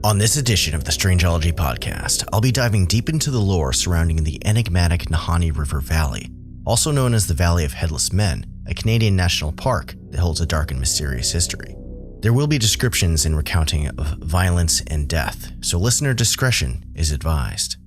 On this edition of the Strangeology Podcast, I'll be diving deep into the lore surrounding the enigmatic Nahanni River Valley, also known as the Valley of Headless Men, a Canadian national park that holds a dark and mysterious history. There will be descriptions and recounting of violence and death, so listener discretion is advised.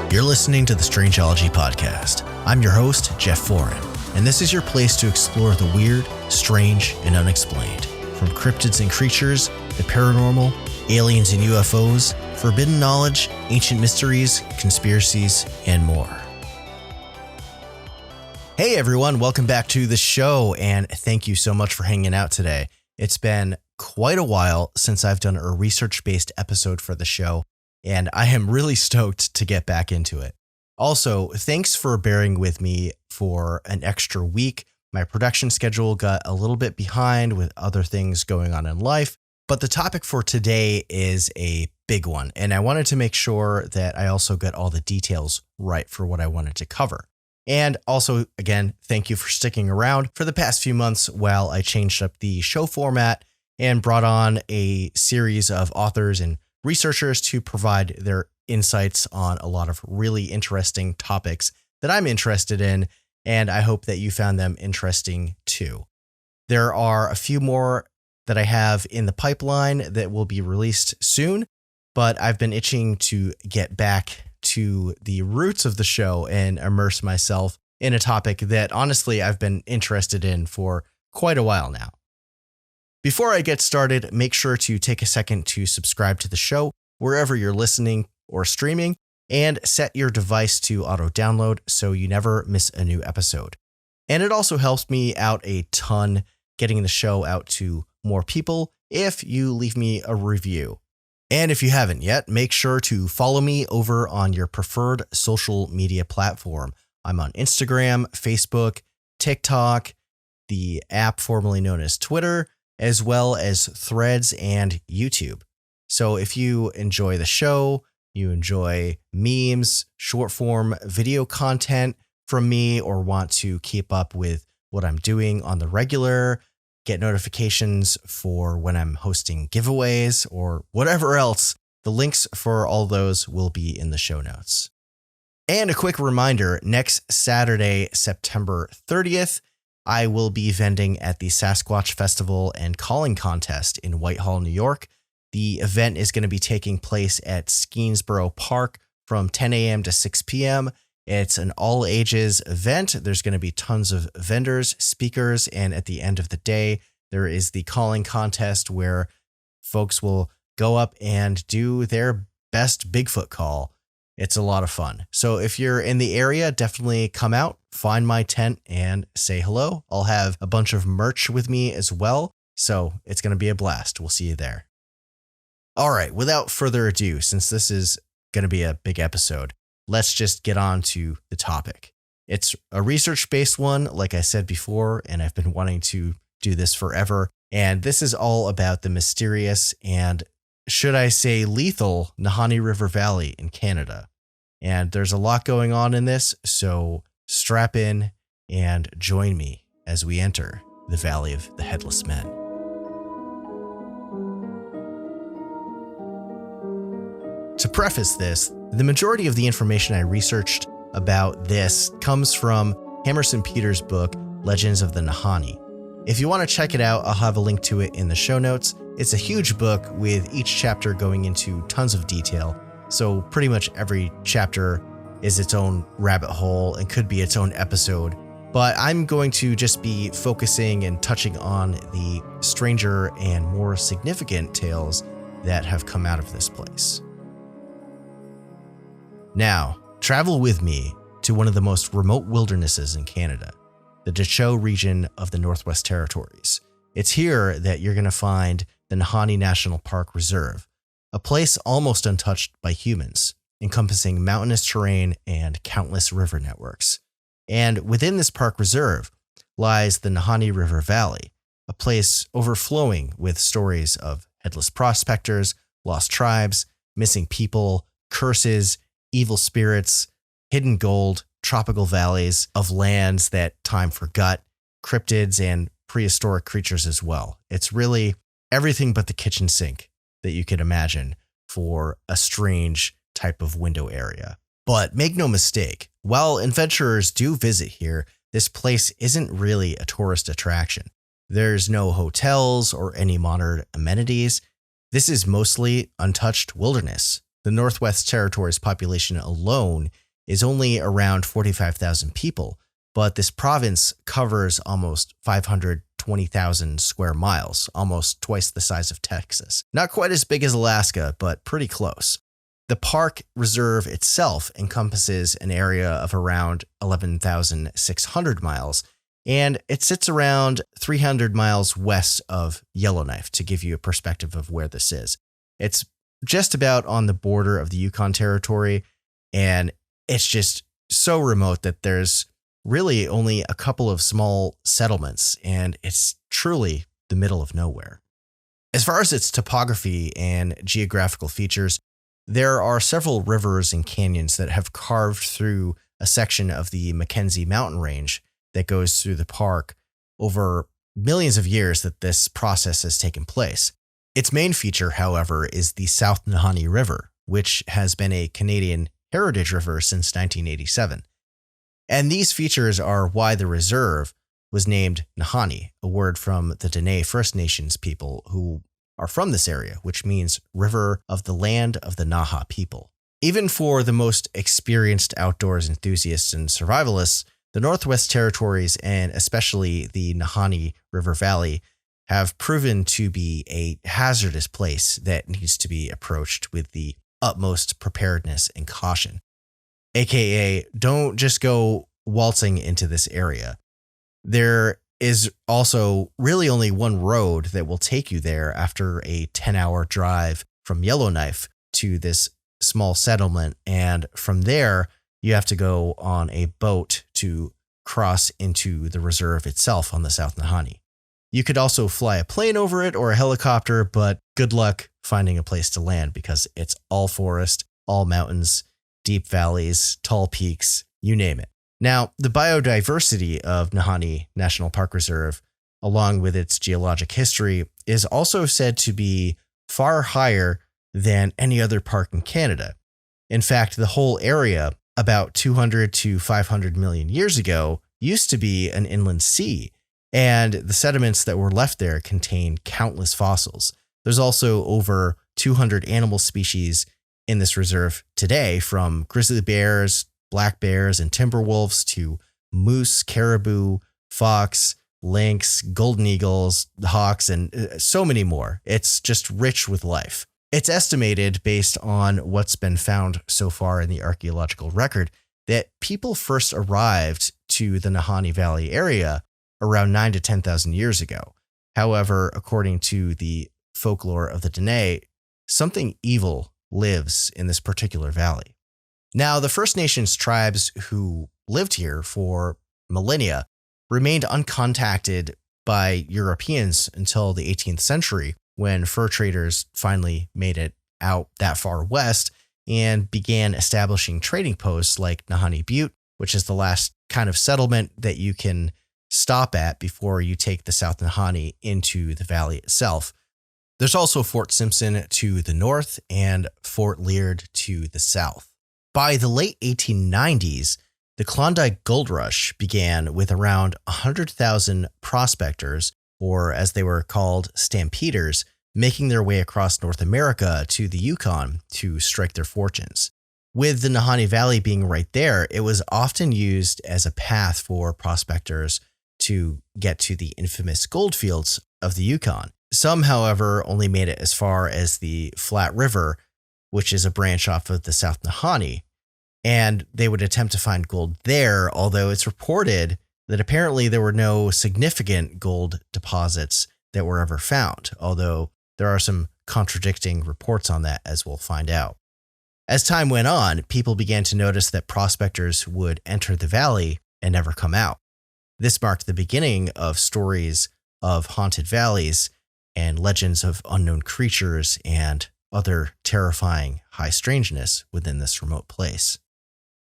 You're listening to the Strangeology Podcast. I'm your host, Jeff Foran, and this is your place to explore the weird, strange, and unexplained. From cryptids and creatures, the paranormal, aliens and UFOs, forbidden knowledge, ancient mysteries, conspiracies, and more. Hey everyone, welcome back to the show, and thank you so much for hanging out today. It's been quite a while since I've done a research-based episode for the show, and I am really stoked to get back into it. Also, thanks for bearing with me for an extra week. My production schedule got a little bit behind with other things going on in life, but the topic for today is a big one, and I wanted to make sure that I also got all the details right for what I wanted to cover. And also, again, thank you for sticking around for the past few months while I changed up the show format and brought on a series of authors and researchers to provide their insights on a lot of really interesting topics that I'm interested in, and I hope that you found them interesting too. There are a few more that I have in the pipeline that will be released soon, but I've been itching to get back to the roots of the show and immerse myself in a topic that honestly I've been interested in for quite a while now. Before I get started, make sure to take a second to subscribe to the show wherever you're listening or streaming, and set your device to auto-download so you never miss a new episode. And it also helps me out a ton getting the show out to more people if you leave me a review. And if you haven't yet, make sure to follow me over on your preferred social media platform. I'm on Instagram, Facebook, TikTok, the app formerly known as Twitter, as well as Threads and YouTube. So if you enjoy the show, you enjoy memes, short form video content from me, or want to keep up with what I'm doing on the regular, get notifications for when I'm hosting giveaways or whatever else, the links for all those will be in the show notes. And a quick reminder, next Saturday, September 30th, I will be vending at the Sasquatch Festival and Calling Contest in Whitehall, New York. The event is going to be taking place at Skeensboro Park from 10 a.m. to 6 p.m. It's an all-ages event. There's going to be tons of vendors, speakers, and at the end of the day, there is the Calling Contest where folks will go up and do their best Bigfoot call. It's a lot of fun. So if you're in the area, definitely come out, find my tent, and say hello. I'll have a bunch of merch with me as well, so it's going to be a blast. We'll see you there. All right, without further ado, since this is going to be a big episode, let's just get on to the topic. It's a research-based one, like I said before, and I've been wanting to do this forever. And this is all about the mysterious and, should I say, lethal Nahanni River Valley in Canada. And there's a lot going on in this, so strap in and join me as we enter the Valley of the Headless Men. To preface this, the majority of the information I researched about this comes from Hammerson Peter's book, Legends of the Nahanni. If you want to check it out, I'll have a link to it in the show notes. It's a huge book with each chapter going into tons of detail. So pretty much every chapter is its own rabbit hole and could be its own episode. But I'm going to just be focusing and touching on the stranger and more significant tales that have come out of this place. Now, travel with me to one of the most remote wildernesses in Canada, the Deschaux region of the Northwest Territories. It's here that you're going to find the Nahanni National Park Reserve, a place almost untouched by humans. encompassing mountainous terrain and countless river networks. And within this park reserve lies the Nahanni River Valley, a place overflowing with stories of headless prospectors, lost tribes, missing people, curses, evil spirits, hidden gold, tropical valleys of lands that time forgot, cryptids, and prehistoric creatures as well. It's really everything but the kitchen sink that you could imagine for a strange type of window area. But make no mistake, while adventurers do visit here, this place isn't really a tourist attraction. There's no hotels or any modern amenities. This is mostly untouched wilderness. The Northwest Territories population alone is only around 45,000 people, but this province covers almost 520,000 square miles, almost twice the size of Texas. Not quite as big as Alaska, but pretty close. The park reserve itself encompasses an area of around 11,600 miles, and it sits around 300 miles west of Yellowknife, to give you a perspective of where this is. It's just about on the border of the Yukon Territory, and it's just so remote that there's really only a couple of small settlements, and it's truly the middle of nowhere. As far as its topography and geographical features, there are several rivers and canyons that have carved through a section of the Mackenzie mountain range that goes through the park over millions of years that this process has taken place. Its main feature, however, is the South Nahanni River, which has been a Canadian heritage river since 1987. And these features are why the reserve was named Nahanni, a word from the Dene First Nations people who are from this area, which means river of the land of the Naha people. Even for the most experienced outdoors enthusiasts and survivalists, the Northwest Territories and especially the Nahanni River Valley have proven to be a hazardous place that needs to be approached with the utmost preparedness and caution. AKA, don't just go waltzing into this area. There is also really only one road that will take you there after a 10-hour drive from Yellowknife to this small settlement. And from there, you have to go on a boat to cross into the reserve itself on the South Nahanni. You could also fly a plane over it or a helicopter, but good luck finding a place to land because it's all forest, all mountains, deep valleys, tall peaks, you name it. Now, the biodiversity of Nahanni National Park Reserve, along with its geologic history, is also said to be far higher than any other park in Canada. In fact, the whole area, about 200 to 500 million years ago, used to be an inland sea, and the sediments that were left there contain countless fossils. There's also over 200 animal species in this reserve today, from grizzly bears, black bears, and timber wolves to moose, caribou, fox, lynx, golden eagles, hawks, and so many more. It's just rich with life. It's estimated, based on what's been found so far in the archaeological record, that people first arrived to the Nahanni Valley area around 9,000 to 10,000 years ago. However, according to the folklore of the Dene, something evil lives in this particular valley. Now, the First Nations tribes who lived here for millennia remained uncontacted by Europeans until the 18th century, when fur traders finally made it out that far west and began establishing trading posts like Nahanni Butte, which is the last kind of settlement that you can stop at before you take the South Nahanni into the valley itself. There's also Fort Simpson to the north and Fort Leard to the south. By the late 1890s, the Klondike Gold Rush began with around 100,000 prospectors, or as they were called, stampeders, making their way across North America to the Yukon to strike their fortunes. With the Nahanni Valley being right there, it was often used as a path for prospectors to get to the infamous gold fields of the Yukon. Some, however, only made it as far as the Flat River, which is a branch off of the South Nahanni, and they would attempt to find gold there, although it's reported that apparently there were no significant gold deposits that were ever found, although there are some contradicting reports on that, as we'll find out. As time went on, people began to notice that prospectors would enter the valley and never come out. This marked the beginning of stories of haunted valleys and legends of unknown creatures and other terrifying high strangeness within this remote place.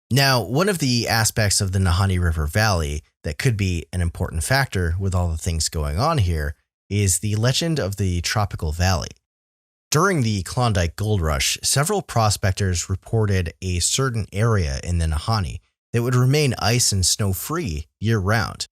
Now, one of the aspects of the Nahanni River Valley that could be an important factor with all the things going on here is the legend of the Tropical Valley. During the Klondike Gold Rush, several prospectors reported a certain area in the Nahanni that would remain ice and snow-free year-round.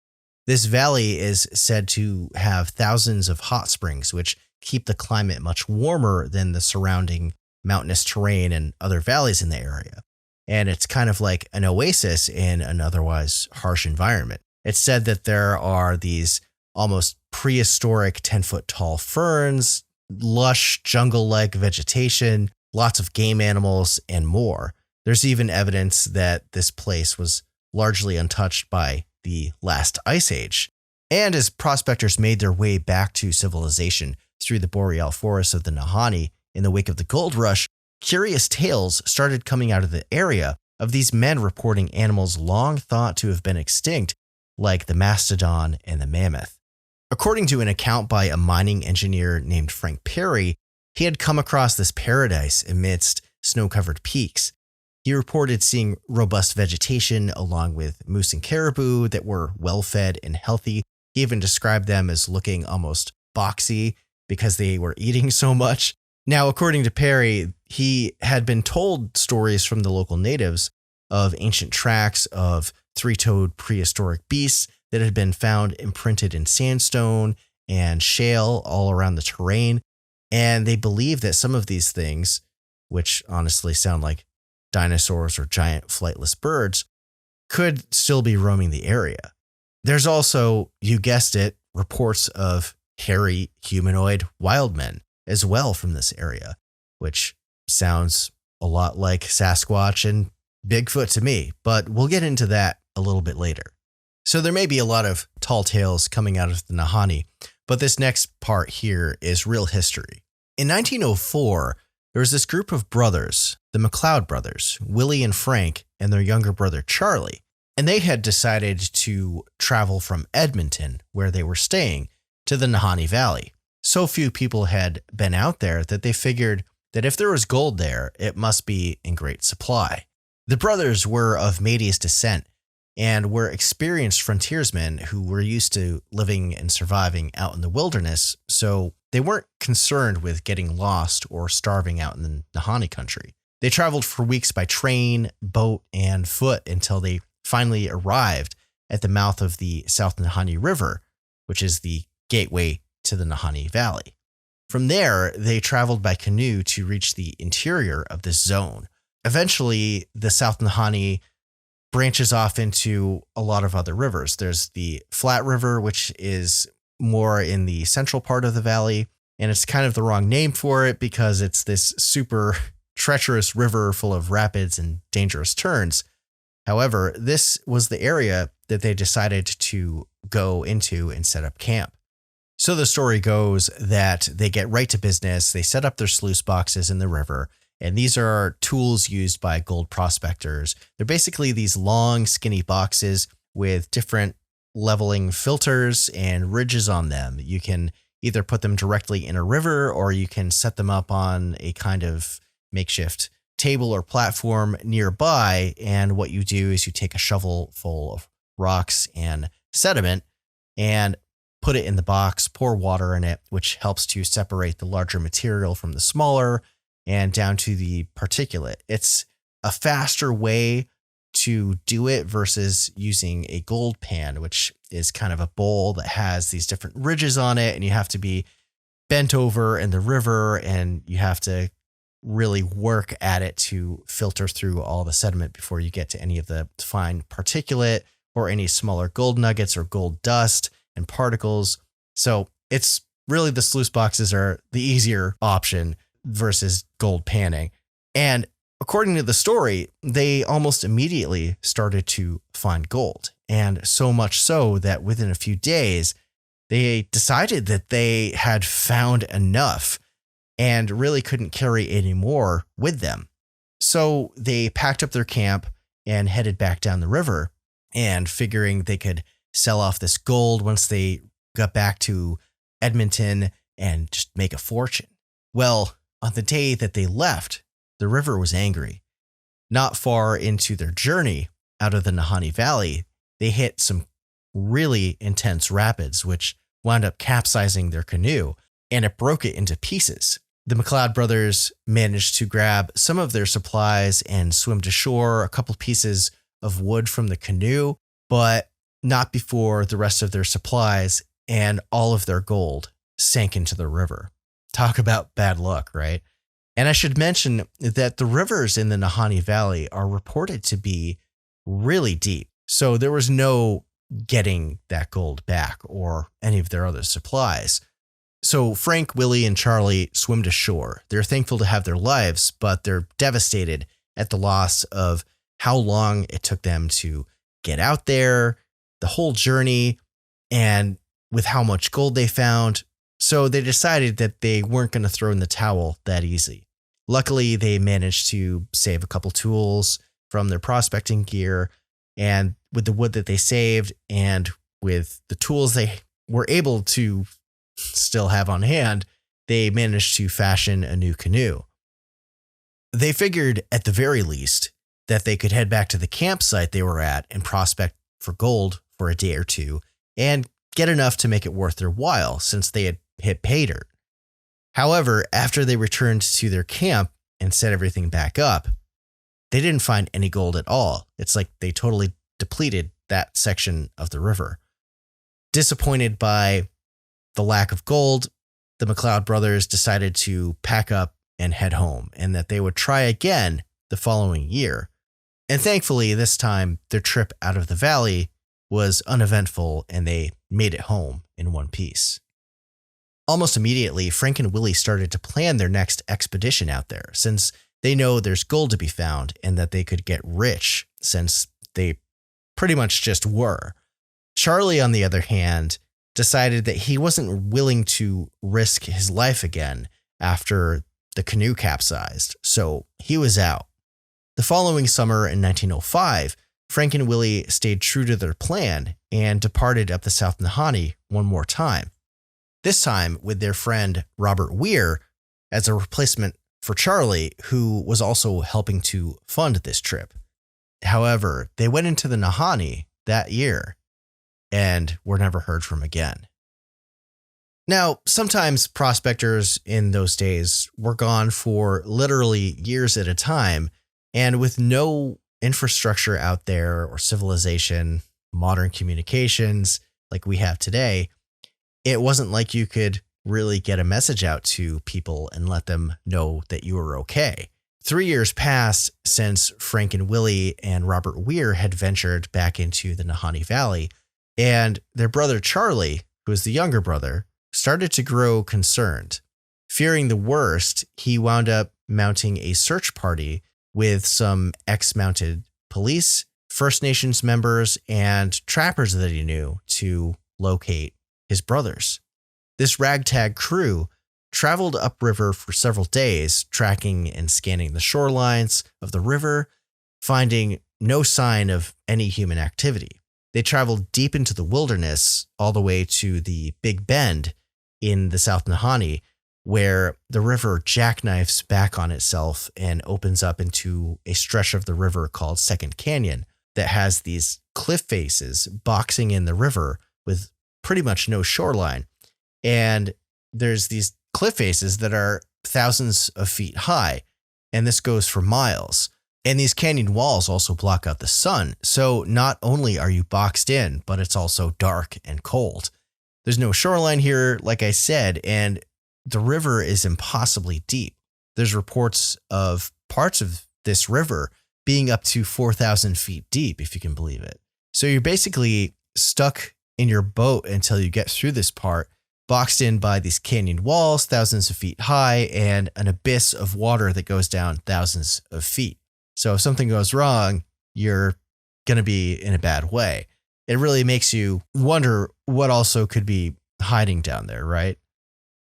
This valley is said to have thousands of hot springs, which keep the climate much warmer than the surrounding mountainous terrain and other valleys in the area. And it's kind of like an oasis in an otherwise harsh environment. It's said that there are these almost prehistoric 10-foot tall ferns, lush jungle-like vegetation, lots of game animals, and more. There's even evidence that this place was largely untouched by the last ice age. And as prospectors made their way back to civilization through the boreal forests of the Nahanni in the wake of the gold rush, curious tales started coming out of the area of these men reporting animals long thought to have been extinct, like the mastodon and the mammoth. According to an account by a mining engineer named Frank Perry, he had come across this paradise amidst snow-covered peaks. He reported seeing robust vegetation along with moose and caribou that were well-fed and healthy. He even described them as looking almost boxy because they were eating so much. Now, according to Perry, he had been told stories from the local natives of ancient tracks of three-toed prehistoric beasts that had been found imprinted in sandstone and shale all around the terrain. And they believe that some of these things, which honestly sound like dinosaurs or giant flightless birds, could still be roaming the area. There's also, you guessed it, reports of hairy humanoid wildmen as well from this area, which sounds a lot like Sasquatch and Bigfoot to me, but we'll get into that a little bit later. So there may be a lot of tall tales coming out of the Nahanni, but this next part here is real history. In 1904, there was this group of brothers, the McLeod brothers, Willie and Frank, and their younger brother Charlie, and they had decided to travel from Edmonton, where they were staying, to the Nahanni Valley. So few people had been out there that they figured that if there was gold there, it must be in great supply. The brothers were of Métis descent and were experienced frontiersmen who were used to living and surviving out in the wilderness, so they weren't concerned with getting lost or starving out in the Nahanni country. They traveled for weeks by train, boat, and foot until they finally arrived at the mouth of the South Nahanni River, which is the gateway to the Nahanni Valley. From there, they traveled by canoe to reach the interior of this zone. Eventually, the South Nahanni branches off into a lot of other rivers. There's the Flat River, which is more in the central part of the valley, and it's kind of the wrong name for it because it's this super treacherous river full of rapids and dangerous turns. However, this was the area that they decided to go into and set up camp. So the story goes that they get right to business. They set up their sluice boxes in the river, and these are tools used by gold prospectors. They're basically these long, skinny boxes with different leveling filters and ridges on them. You can either put them directly in a river, or you can set them up on a kind of makeshift table or platform nearby. And what you do is you take a shovel full of rocks and sediment and put it in the box, pour water in it, which helps to separate the larger material from the smaller and down to the particulate. It's a faster way to do it versus using a gold pan, which is kind of a bowl that has these different ridges on it, and you have to be bent over in the river, and you have to really work at it to filter through all the sediment before you get to any of the fine particulate or any smaller gold nuggets or gold dust and particles. So it's really, the sluice boxes are the easier option versus gold panning. And according to the story, they almost immediately started to find gold. And so much so that within a few days, they decided that they had found enough and really couldn't carry any more with them. So they packed up their camp and headed back down the river, and figuring they could sell off this gold once they got back to Edmonton and just make a fortune. Well, on the day that they left, the river was angry. Not far into their journey out of the Nahanni Valley, they hit some really intense rapids, which wound up capsizing their canoe, and it broke it into pieces. The McLeod brothers managed to grab some of their supplies and swim to shore, a couple pieces of wood from the canoe, but not before the rest of their supplies and all of their gold sank into the river. Talk about bad luck, right? And I should mention that the rivers in the Nahanni Valley are reported to be really deep. So there was no getting that gold back or any of their other supplies. So Frank, Willie, and Charlie swim to shore. They're thankful to have their lives, but they're devastated at the loss of how long it took them to get out there, the whole journey, and with how much gold they found. So they decided that they weren't going to throw in the towel that easy. Luckily, they managed to save a couple tools from their prospecting gear, and with the wood that they saved and with the tools they were able to still have on hand, they managed to fashion a new canoe. They figured at the very least that they could head back to the campsite they were at and prospect for gold for a day or two and get enough to make it worth their while since they had hit pay dirt. However, after they returned to their camp and set everything back up, they didn't find any gold at all. It's like they totally depleted that section of the river. Disappointed by the lack of gold, the McLeod brothers decided to pack up and head home, and that they would try again the following year. And thankfully, this time, their trip out of the valley was uneventful and they made it home in one piece. Almost immediately, Frank and Willie started to plan their next expedition out there, since they know there's gold to be found and that they could get rich, since they pretty much just were. Charlie, on the other hand, decided that he wasn't willing to risk his life again after the canoe capsized, so he was out. The following summer in 1905, Frank and Willie stayed true to their plan and departed up the South Nahanni one more time. This time with their friend Robert Weir as a replacement for Charlie, who was also helping to fund this trip. However, they went into the Nahanni that year and were never heard from again. Now, sometimes prospectors in those days were gone for literally years at a time, and with no infrastructure out there or civilization, modern communications like we have today, it wasn't like you could really get a message out to people and let them know that you were okay. 3 years passed since Frank and Willie and Robert Weir had ventured back into the Nahanni Valley, and their brother Charlie, who was the younger brother, started to grow concerned. Fearing the worst, he wound up mounting a search party with some ex-mounted police, First Nations members, and trappers that he knew to locate his brothers. This ragtag crew traveled upriver for several days, tracking and scanning the shorelines of the river, finding no sign of any human activity. They traveled deep into the wilderness, all the way to the Big Bend in the South Nahanni, where the river jackknifes back on itself and opens up into a stretch of the river called Second Canyon that has these cliff faces boxing in the river with pretty much no shoreline. And there's these cliff faces that are thousands of feet high, and this goes for miles. And these canyon walls also block out the sun. So not only are you boxed in, but it's also dark and cold. There's no shoreline here, like I said, and the river is impossibly deep. There's reports of parts of this river being up to 4,000 feet deep, if you can believe it. So you're basically stuck in your boat until you get through this part, boxed in by these canyon walls, thousands of feet high, and an abyss of water that goes down thousands of feet. So if something goes wrong, you're going to be in a bad way. It really makes you wonder what also could be hiding down there, right?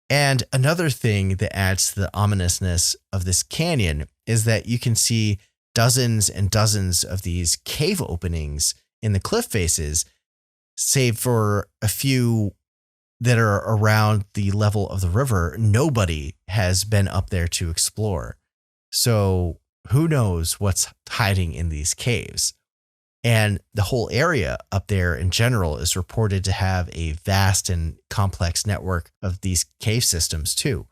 And another thing that adds to the ominousness of this canyon is that you can see dozens and dozens of these cave openings in the cliff faces, save for a few that are around the level of the river. Nobody has been up there to explore. So who knows what's hiding in these caves? And the whole area up there in general is reported to have a vast and complex network of these cave systems too.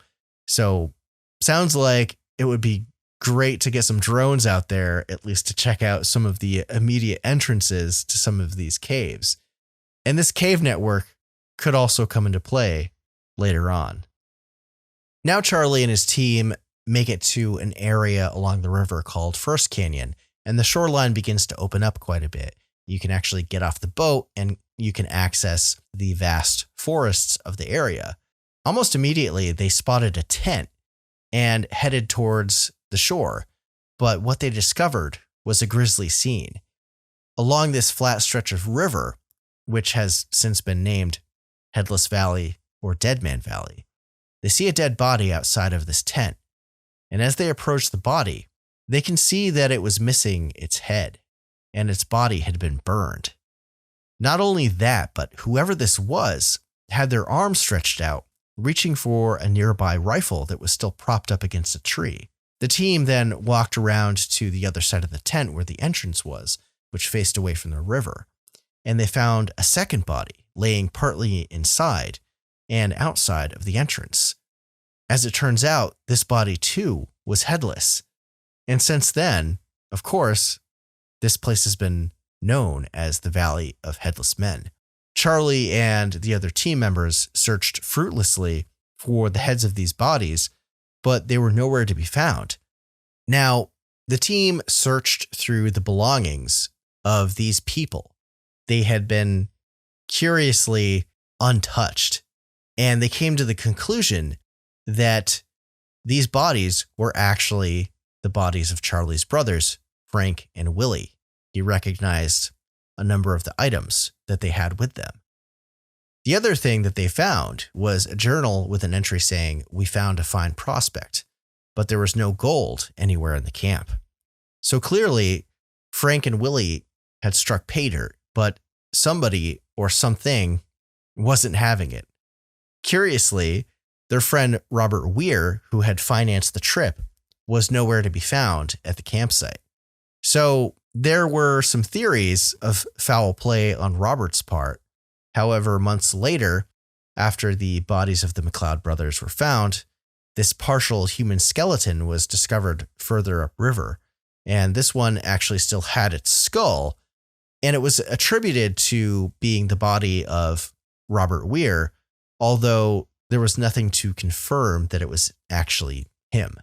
So sounds like it would be great to get some drones out there, at least to check out some of the immediate entrances to some of these caves. And this cave network could also come into play later on. Now Charlie and his team make it to an area along the river called First Canyon, and the shoreline begins to open up quite a bit. You can actually get off the boat and you can access the vast forests of the area. Almost immediately, they spotted a tent and headed towards the shore, but what they discovered was a grisly scene. Along this flat stretch of river, which has since been named Headless Valley or Dead Man Valley, they see a dead body outside of this tent. And as they approach the body, they can see that it was missing its head, and its body had been burned. Not only that, but whoever this was had their arms stretched out, reaching for a nearby rifle that was still propped up against a tree. The team then walked around to the other side of the tent where the entrance was, which faced away from the river, and they found a second body laying partly inside and outside of the entrance. As it turns out, this body too was headless. And since then, of course, this place has been known as the Valley of Headless Men. Charlie and the other team members searched fruitlessly for the heads of these bodies, but they were nowhere to be found. Now, the team searched through the belongings of these people. They had been curiously untouched, and they came to the conclusion that these bodies were actually the bodies of Charlie's brothers, Frank and Willie. He recognized a number of the items that they had with them. The other thing that they found was a journal with an entry saying, "We found a fine prospect," but there was no gold anywhere in the camp. So clearly, Frank and Willie had struck pay dirt, but somebody or something wasn't having it. Curiously, their friend Robert Weir, who had financed the trip, was nowhere to be found at the campsite. So there were some theories of foul play on Robert's part. However, months later, after the bodies of the McLeod brothers were found, this partial human skeleton was discovered further upriver, and this one actually still had its skull, and it was attributed to being the body of Robert Weir, although there was nothing to confirm that it was actually him.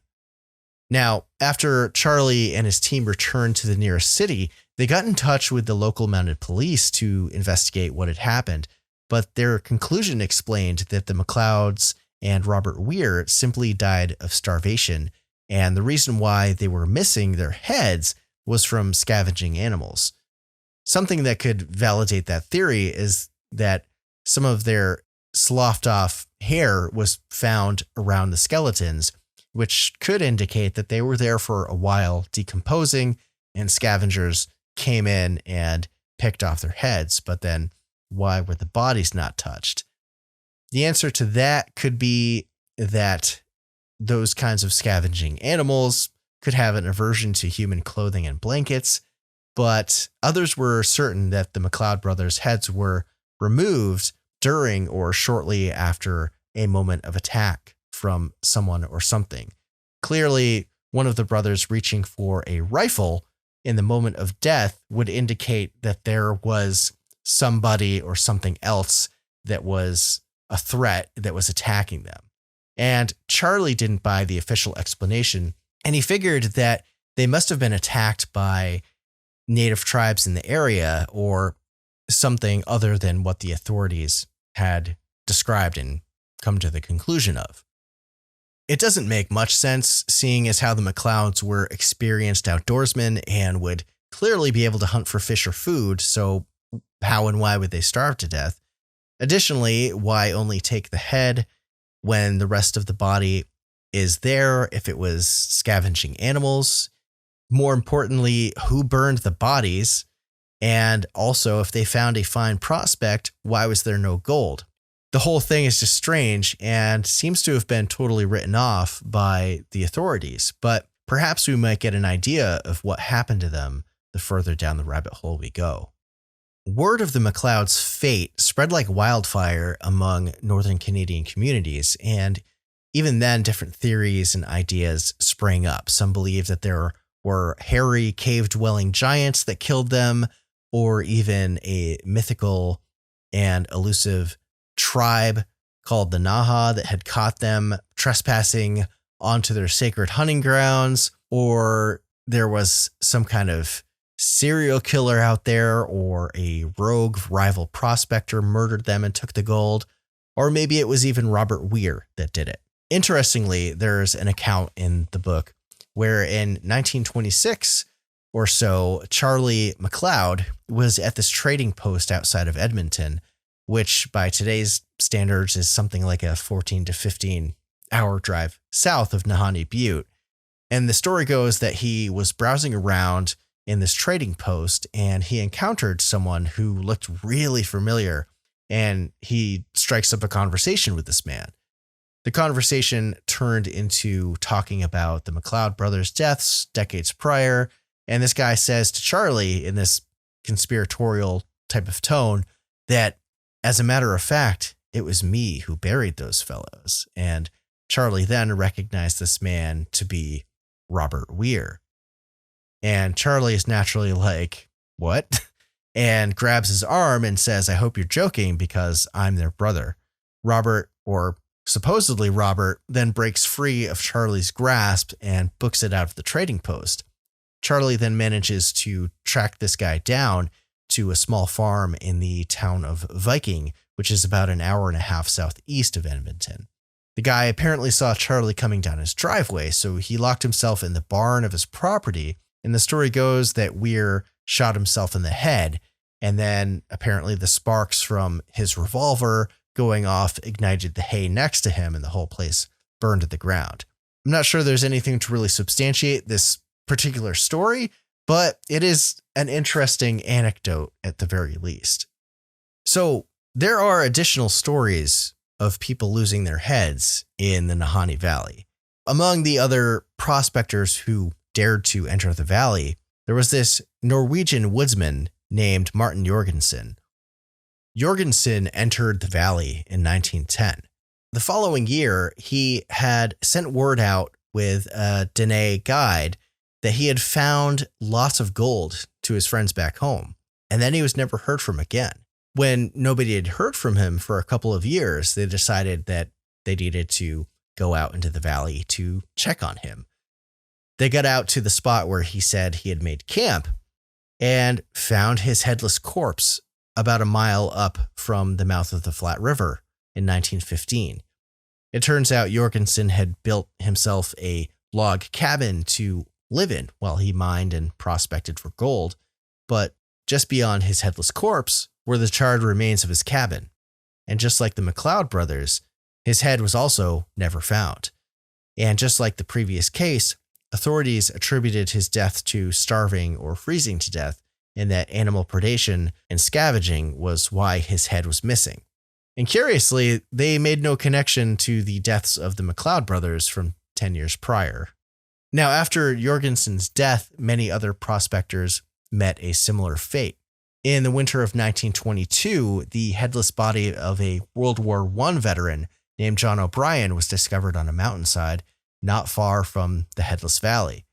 Now, after Charlie and his team returned to the nearest city, they got in touch with the local mounted police to investigate what had happened, but their conclusion explained that the McLeods and Robert Weir simply died of starvation, and the reason why they were missing their heads was from scavenging animals. Something that could validate that theory is that some of their sloughed off hair was found around the skeletons, which could indicate that they were there for a while decomposing, and scavengers came in and picked off their heads, but then why were the bodies not touched? The answer to that could be that those kinds of scavenging animals could have an aversion to human clothing and blankets, but others were certain that the McLeod brothers' heads were removed during or shortly after a moment of attack from someone or something. Clearly, one of the brothers reaching for a rifle in the moment of death would indicate that there was somebody or something else that was a threat that was attacking them. And Charlie didn't buy the official explanation, and he figured that they must have been attacked by native tribes in the area or something other than what the authorities had described and come to the conclusion of. It doesn't make much sense, seeing as how the McLeods were experienced outdoorsmen and would clearly be able to hunt for fish or food, so how and why would they starve to death? Additionally, why only take the head when the rest of the body is there, if it was scavenging animals, more importantly, who burned the bodies, and also if they found a fine prospect, why was there no gold? The whole thing is just strange and seems to have been totally written off by the authorities, but perhaps we might get an idea of what happened to them the further down the rabbit hole we go. Word of the MacLeod's fate spread like wildfire among northern Canadian communities, and even then different theories and ideas sprang up. Some believe that there were hairy cave-dwelling giants that killed them, or even a mythical and elusive tribe called the Naha that had caught them trespassing onto their sacred hunting grounds, or there was some kind of serial killer out there, or a rogue rival prospector murdered them and took the gold, or maybe it was even Robert Weir that did it. Interestingly, there's an account in the book where in 1926 or so, Charlie MacLeod was at this trading post outside of Edmonton, which by today's standards is something like a 14 to 15 hour drive south of Nahanni Butte. And the story goes that he was browsing around in this trading post and he encountered someone who looked really familiar, and he strikes up a conversation with this man. The conversation turned into talking about the MacLeod brothers' deaths decades prior, and this guy says to Charlie in this conspiratorial type of tone that, as a matter of fact, it was me who buried those fellows. And Charlie then recognized this man to be Robert Weir. And Charlie is naturally like, what? And grabs his arm and says, I hope you're joking because I'm their brother. Robert, or supposedly Robert, then breaks free of Charlie's grasp and books it out of the trading post. Charlie then manages to track this guy down to a small farm in the town of Viking, which is about an hour and a half southeast of Edmonton. The guy apparently saw Charlie coming down his driveway, so he locked himself in the barn of his property, and the story goes that Weir shot himself in the head, and then apparently the sparks from his revolver going off ignited the hay next to him, and the whole place burned to the ground. I'm not sure there's anything to really substantiate this particular story, but it is an interesting anecdote at the very least. So there are additional stories of people losing their heads in the Nahanni Valley. Among the other prospectors who dared to enter the valley, there was this Norwegian woodsman named Martin Jorgensen. Jorgensen entered the valley in 1910. The following year, he had sent word out with a Dene guide that he had found lots of gold to his friends back home, and then he was never heard from again. When nobody had heard from him for a couple of years, they decided that they needed to go out into the valley to check on him. They got out to the spot where he said he had made camp and found his headless corpse about a mile up from the mouth of the Flat River in 1915. It turns out Jorgensen had built himself a log cabin to live in while he mined and prospected for gold, but just beyond his headless corpse were the charred remains of his cabin. And just like the MacLeod brothers, his head was also never found. And just like the previous case, authorities attributed his death to starving or freezing to death, and that animal predation and scavenging was why his head was missing. And curiously, they made no connection to the deaths of the MacLeod brothers from 10 years prior. Now, after Jorgensen's death, many other prospectors met a similar fate. In the winter of 1922, the headless body of a World War I veteran named John O'Brien was discovered on a mountainside not far from the Headless Valley.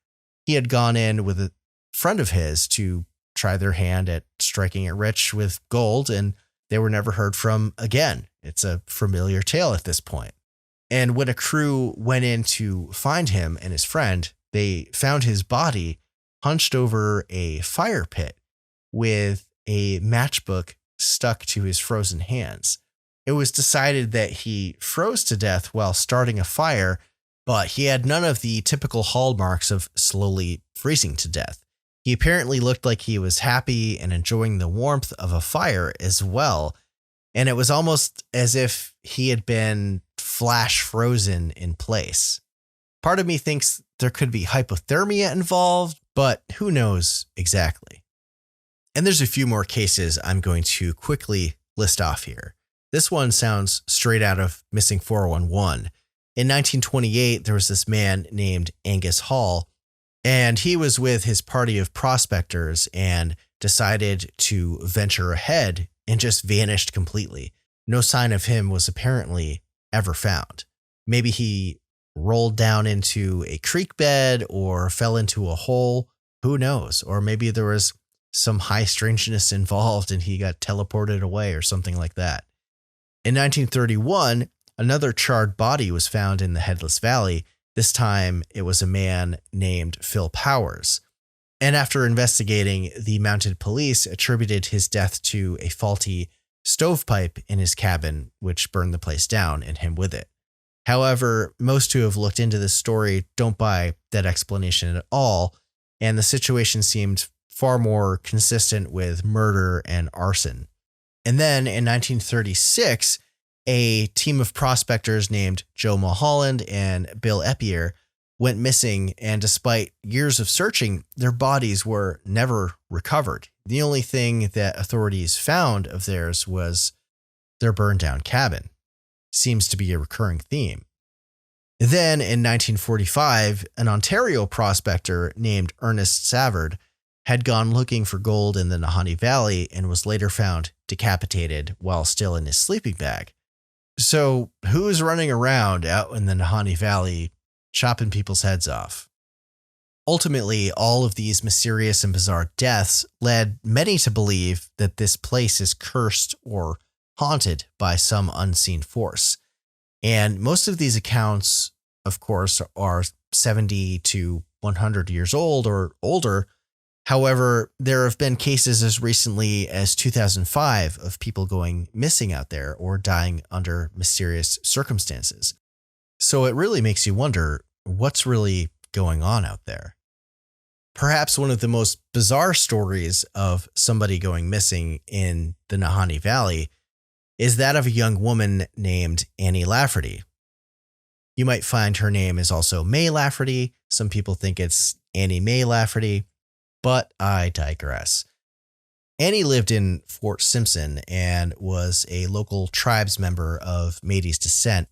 He had gone in with a friend of his to try their hand at striking it rich with gold, and they were never heard from again. It's a familiar tale at this point. And when a crew went in to find him and his friend, they found his body hunched over a fire pit with a matchbook stuck to his frozen hands. It was decided that he froze to death while starting a fire, but he had none of the typical hallmarks of slowly freezing to death. He apparently looked like he was happy and enjoying the warmth of a fire as well, and it was almost as if he had been flash frozen in place. Part of me thinks there could be hypothermia involved, but who knows exactly. And there's a few more cases I'm going to quickly list off here. This one sounds straight out of Missing 411. In 1928, there was this man named Angus Hall, and he was with his party of prospectors and decided to venture ahead and just vanished completely. No sign of him was apparently ever found. Maybe he rolled down into a creek bed or fell into a hole. Who knows? Or maybe there was some high strangeness involved and he got teleported away or something like that. In 1931, another charred body was found in the Headless Valley. This time it was a man named Phil Powers. And after investigating, the mounted police attributed his death to a faulty stovepipe in his cabin, which burned the place down and him with it. However, most who have looked into this story don't buy that explanation at all, and the situation seemed far more consistent with murder and arson. And then in 1936, a team of prospectors named Joe Mulholland and Bill Epier went missing, and despite years of searching, their bodies were never recovered. The only thing that authorities found of theirs was their burned down cabin. Seems to be a recurring theme. Then in 1945, an Ontario prospector named Ernest Savard had gone looking for gold in the Nahanni Valley and was later found decapitated while still in his sleeping bag. So who's running around out in the Nahanni Valley chopping people's heads off? Ultimately, all of these mysterious and bizarre deaths led many to believe that this place is cursed or haunted by some unseen force. And most of these accounts, of course, are 70 to 100 years old or older. However, there have been cases as recently as 2005 of people going missing out there or dying under mysterious circumstances. So it really makes you wonder what's really going on out there. Perhaps one of the most bizarre stories of somebody going missing in the Nahanni Valley is that of a young woman named Annie Lafferty. You might find her name is also May Lafferty. Some people think it's Annie Mae Lafferty, but I digress. Annie lived in Fort Simpson and was a local tribes member of Métis descent.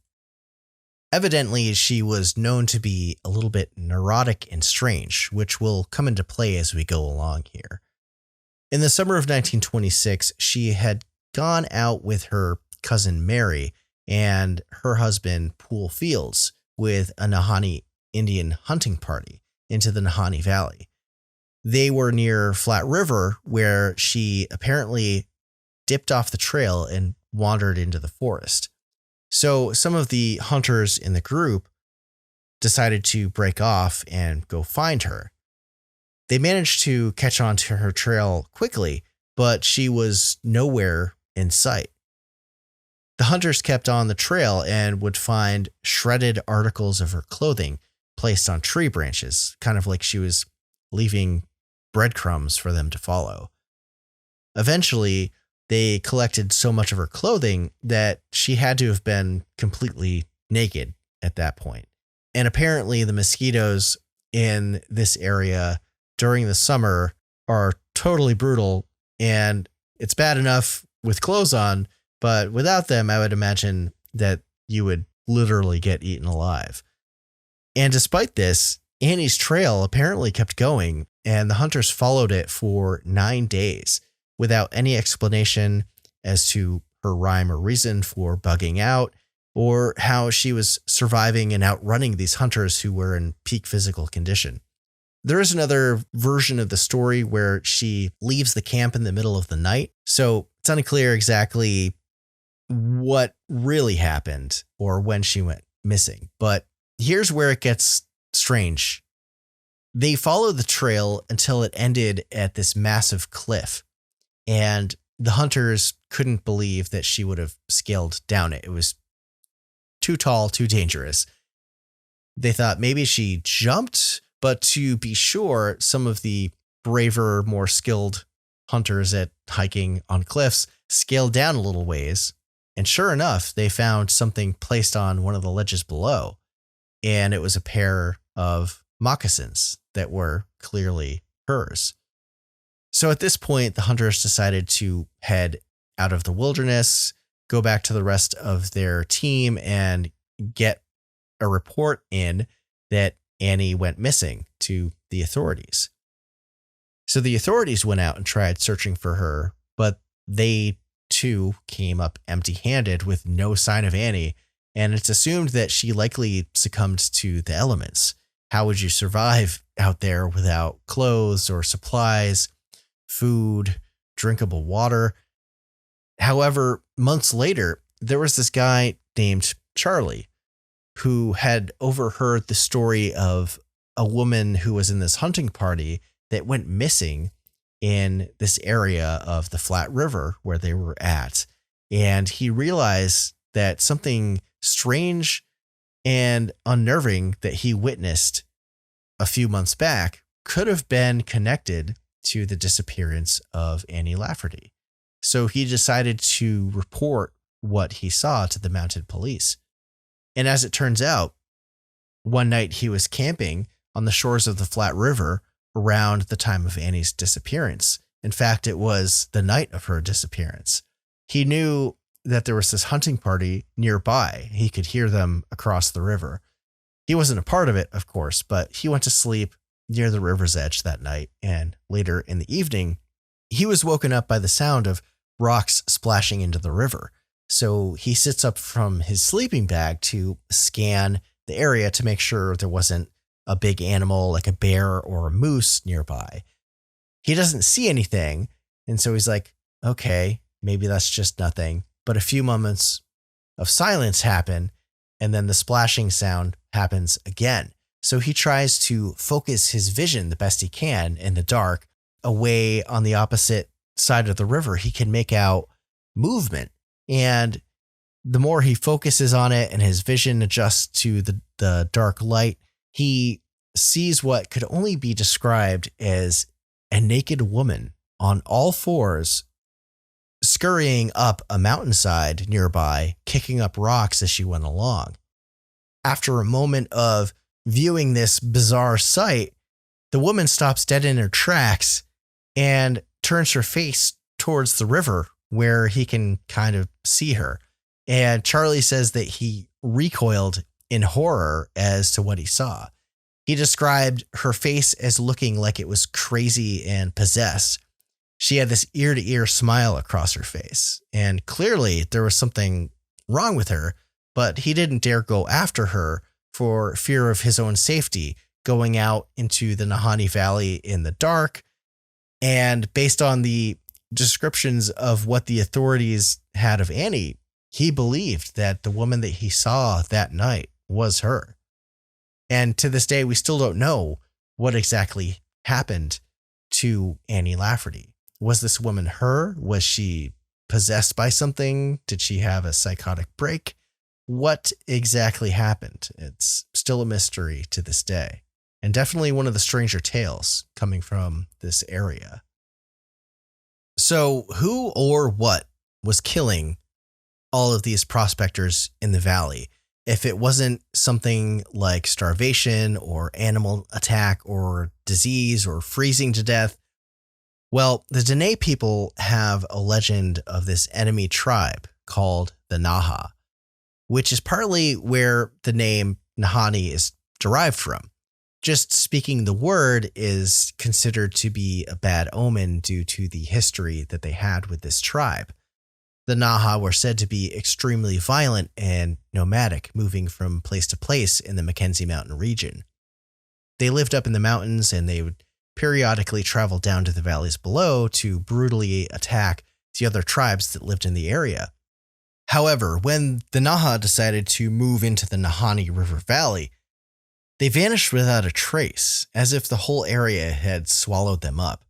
Evidently, she was known to be a little bit neurotic and strange, which will come into play as we go along here. In the summer of 1926, she had gone out with her cousin Mary and her husband Poole Fields with a Nahanni Indian hunting party into the Nahanni Valley. They were near Flat River, where she apparently dipped off the trail and wandered into the forest. So some of the hunters in the group decided to break off and go find her. They managed to catch on to her trail quickly, but she was nowhere in sight. The hunters kept on the trail and would find shredded articles of her clothing placed on tree branches, kind of like she was leaving breadcrumbs for them to follow. Eventually, they collected so much of her clothing that she had to have been completely naked at that point. And apparently the mosquitoes in this area during the summer are totally brutal, and it's bad enough with clothes on, but without them, I would imagine that you would literally get eaten alive. And despite this, Annie's trail apparently kept going, and the hunters followed it for 9 days without any explanation as to her rhyme or reason for bugging out, or how she was surviving and outrunning these hunters who were in peak physical condition. There is another version of the story where she leaves the camp in the middle of the night, so it's unclear exactly what really happened or when she went missing. But here's where it gets strange. They followed the trail until it ended at this massive cliff, and the hunters couldn't believe that she would have scaled down it. It was too tall, too dangerous. They thought maybe she jumped, but to be sure, some of the braver, more skilled hunters at hiking on cliffs scaled down a little ways, And sure enough, they found something placed on one of the ledges below. And it was a pair of moccasins that were clearly hers. So at this point, the hunters decided to head out of the wilderness, go back to the rest of their team, and get a report in that Annie went missing to the authorities. So the authorities went out and tried searching for her, but they too came up empty-handed with no sign of Annie, and it's assumed that she likely succumbed to the elements. How would you survive out there without clothes or supplies, food, drinkable water? However, months later, there was this guy named Charlie who had overheard the story of a woman who was in this hunting party that went missing in this area of the Flat River where they were at. And he realized that something strange and unnerving that he witnessed a few months back could have been connected to the disappearance of Annie Lafferty. So he decided to report what he saw to the mounted police. And as it turns out, one night he was camping on the shores of the Flat River around the time of Annie's disappearance. In fact, it was the night of her disappearance. He knew that there was this hunting party nearby. He could hear them across the river. He wasn't a part of it, of course, but he went to sleep near the river's edge that night. And later in the evening, he was woken up by the sound of rocks splashing into the river. So he sits up from his sleeping bag to scan the area to make sure there wasn't a big animal like a bear or a moose nearby. He doesn't see anything. And so he's like, okay, maybe that's just nothing. But a few moments of silence happen, and then the splashing sound happens again. So he tries to focus his vision the best he can in the dark. Away on the opposite side of the river, he can make out movement. And the more he focuses on it and his vision adjusts to the dark light, he sees what could only be described as a naked woman on all fours, scurrying up a mountainside nearby, kicking up rocks as she went along. After a moment of viewing this bizarre sight, the woman stops dead in her tracks and turns her face towards the river where he can kind of see her. And Charlie says that he recoiled in horror as to what he saw. He described her face as looking like it was crazy and possessed. She had this ear-to-ear smile across her face, and clearly there was something wrong with her, but he didn't dare go after her for fear of his own safety, going out into the Nahanni Valley in the dark. And based on the descriptions of what the authorities had of Annie, he believed that the woman that he saw that night was her. And to this day, we still don't know what exactly happened to Annie Lafferty. Was this woman her? Was she possessed by something? Did she have a psychotic break? What exactly happened? It's still a mystery to this day, and definitely one of the stranger tales coming from this area. So who or what was killing all of these prospectors in the valley? If it wasn't something like starvation or animal attack or disease or freezing to death, well, the Dene people have a legend of this enemy tribe called the Naha, which is partly where the name Nahanni is derived from. Just speaking the word is considered to be a bad omen due to the history that they had with this tribe. The Naha were said to be extremely violent and nomadic, moving from place to place in the Mackenzie Mountain region. They lived up in the mountains, and they would periodically travel down to the valleys below to brutally attack the other tribes that lived in the area. However, when the Naha decided to move into the Nahanni River Valley, they vanished without a trace, as if the whole area had swallowed them up.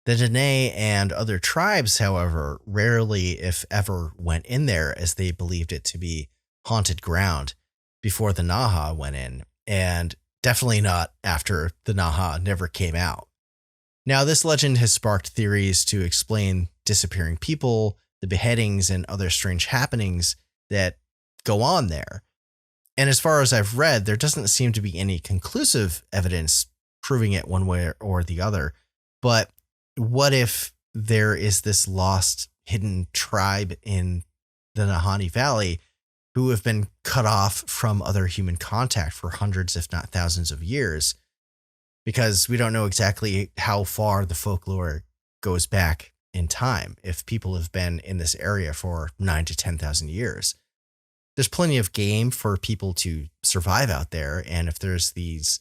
The Dene and other tribes, however, rarely, if ever, went in there, as they believed it to be haunted ground before the Naha went in, and definitely not after the Naha never came out. Now, this legend has sparked theories to explain disappearing people, the beheadings and other strange happenings that go on there. And as far as I've read, there doesn't seem to be any conclusive evidence proving it one way or the other. But what if there is this lost hidden tribe in the Nahanni Valley who have been cut off from other human contact for hundreds, if not thousands of years? Because we don't know exactly how far the folklore goes back in time if people have been in this area for 9,000 to 10,000 years. There's plenty of game for people to survive out there. And if there's these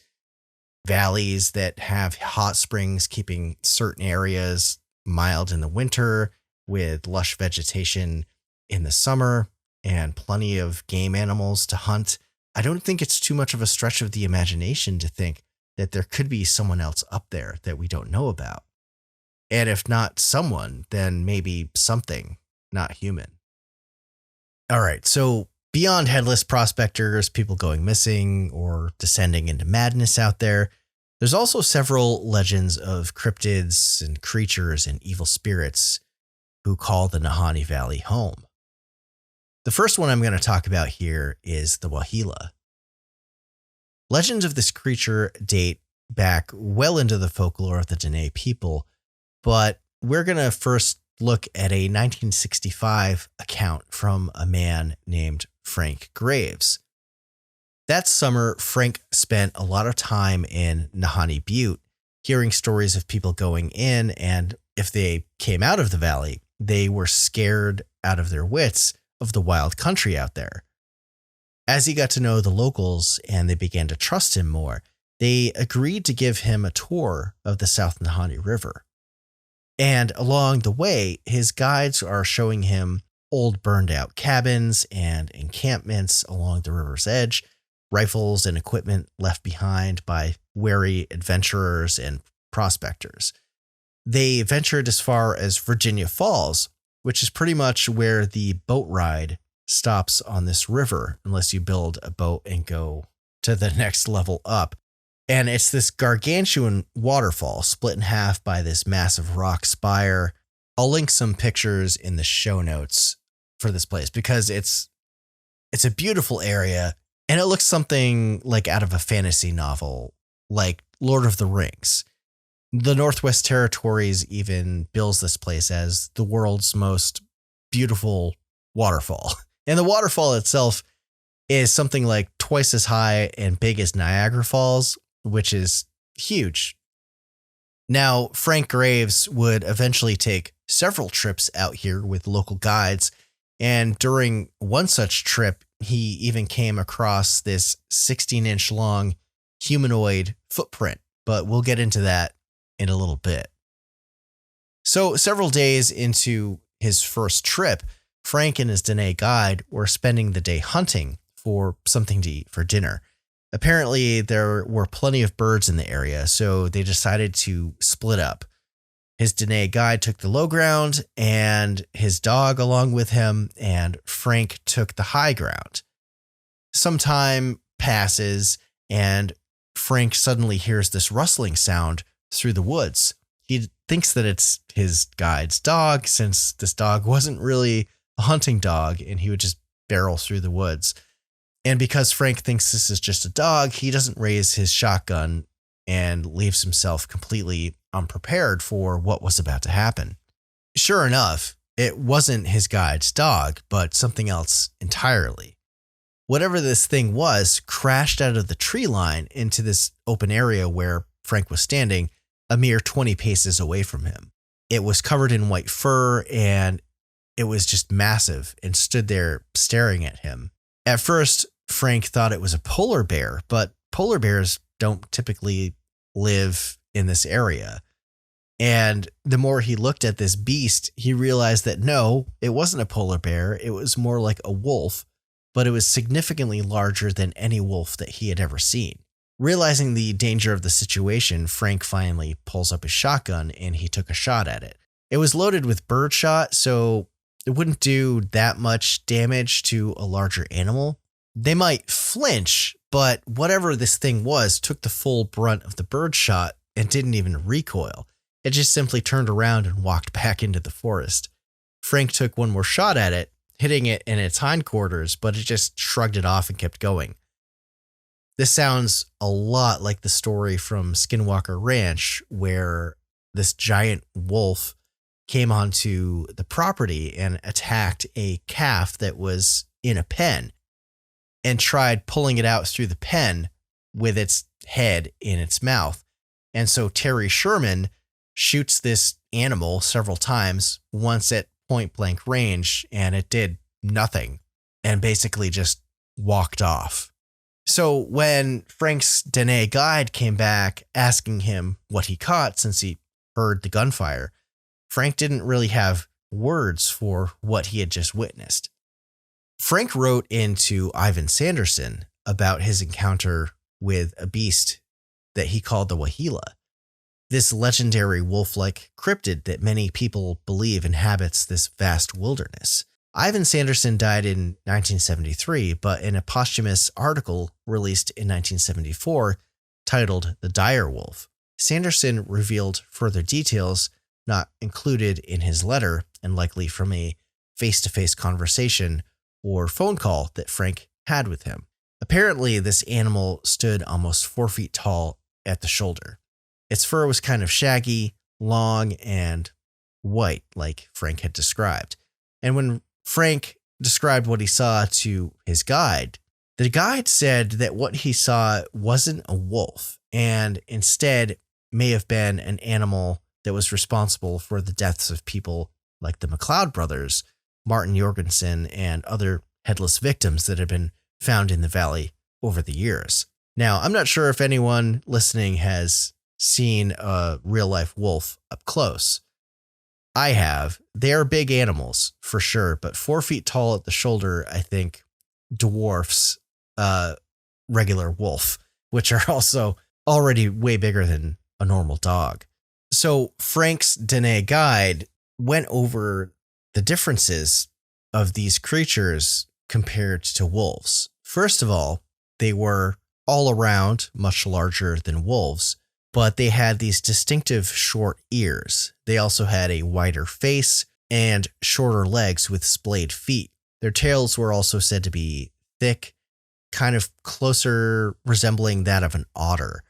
valleys that have hot springs keeping certain areas mild in the winter with lush vegetation in the summer and plenty of game animals to hunt, I don't think it's too much of a stretch of the imagination to think that there could be someone else up there that we don't know about. And if not someone, then maybe something not human. All right, so beyond headless prospectors, people going missing or descending into madness out there, there's also several legends of cryptids and creatures and evil spirits who call the Nahanni Valley home. The first one I'm going to talk about here is the Wahila. Legends of this creature date back well into the folklore of the Dene people, but we're going to first look at a 1965 account from a man named Frank Graves. That summer, Frank spent a lot of time in Nahanni Butte, hearing stories of people going in, and if they came out of the valley, they were scared out of their wits of the wild country out there. As he got to know the locals and they began to trust him more, they agreed to give him a tour of the South Nahanni River. And along the way, his guides are showing him old burned out cabins and encampments along the river's edge, rifles and equipment left behind by wary adventurers and prospectors. They ventured as far as Virginia Falls, which is pretty much where the boat ride stops on this river, unless you build a boat and go to the next level up. And it's this gargantuan waterfall split in half by this massive rock spire. I'll link some pictures in the show notes for this place because it's a beautiful area and it looks something like out of a fantasy novel, like Lord of the Rings. The Northwest Territories even bills this place as the world's most beautiful waterfall. And the waterfall itself is something like twice as high and big as Niagara Falls, which is huge. Now, Frank Graves would eventually take several trips out here with local guides. And during one such trip, he even came across this 16-inch long humanoid footprint, but we'll get into that in a little bit. So several days into his first trip, Frank and his Dene guide were spending the day hunting for something to eat for dinner. Apparently, there were plenty of birds in the area, so they decided to split up. His Dene guide took the low ground and his dog along with him, and Frank took the high ground. Some time passes and Frank suddenly hears this rustling sound through the woods. He thinks that it's his guide's dog, since this dog wasn't really a hunting dog and he would just barrel through the woods. And because Frank thinks this is just a dog, he doesn't raise his shotgun and leaves himself completely unprepared for what was about to happen. Sure enough, it wasn't his guide's dog, but something else entirely. Whatever this thing was crashed out of the tree line into this open area where Frank was standing, a mere 20 paces away from him. It was covered in white fur and it was just massive and stood there staring at him. At first, Frank thought it was a polar bear, but polar bears don't typically live in this area. And the more he looked at this beast, he realized that no, it wasn't a polar bear. It was more like a wolf, but it was significantly larger than any wolf that he had ever seen. Realizing the danger of the situation, Frank finally pulls up his shotgun and he took a shot at it. It was loaded with birdshot, so it wouldn't do that much damage to a larger animal. They might flinch, but whatever this thing was took the full brunt of the birdshot and didn't even recoil. It just simply turned around and walked back into the forest. Frank took one more shot at it, hitting it in its hindquarters, but it just shrugged it off and kept going. This sounds a lot like the story from Skinwalker Ranch, where this giant wolf came onto the property and attacked a calf that was in a pen and tried pulling it out through the pen with its head in its mouth. And so Terry Sherman shoots this animal several times, once at point blank range, and it did nothing and basically just walked off. So when Frank's Dene guide came back asking him what he caught since he heard the gunfire, Frank didn't really have words for what he had just witnessed. Frank wrote into Ivan Sanderson about his encounter with a beast that he called the Wahila, this legendary wolf-like cryptid that many people believe inhabits this vast wilderness. Ivan Sanderson died in 1973, but in a posthumous article released in 1974 titled The Dire Wolf, Sanderson revealed further details not included in his letter and likely from a face-to-face conversation or phone call that Frank had with him. Apparently, this animal stood almost 4 feet tall at the shoulder. Its fur was kind of shaggy, long, and white, like Frank had described. And when Frank described what he saw to his guide, the guide said that what he saw wasn't a wolf, and instead may have been an animal that was responsible for the deaths of people like the McLeod brothers, Martin Jorgensen, and other headless victims that had been found in the valley over the years. Now, I'm not sure if anyone listening has seen a real-life wolf up close. I have. They are big animals, for sure, but 4 feet tall at the shoulder, I think, dwarfs a regular wolf, which are also already way bigger than a normal dog. So Frank's Dene guide went over the differences of these creatures compared to wolves. First of all, they were all around much larger than wolves, but they had these distinctive short ears. They also had a wider face and shorter legs with splayed feet. Their tails were also said to be thick, kind of closer resembling that of an otter.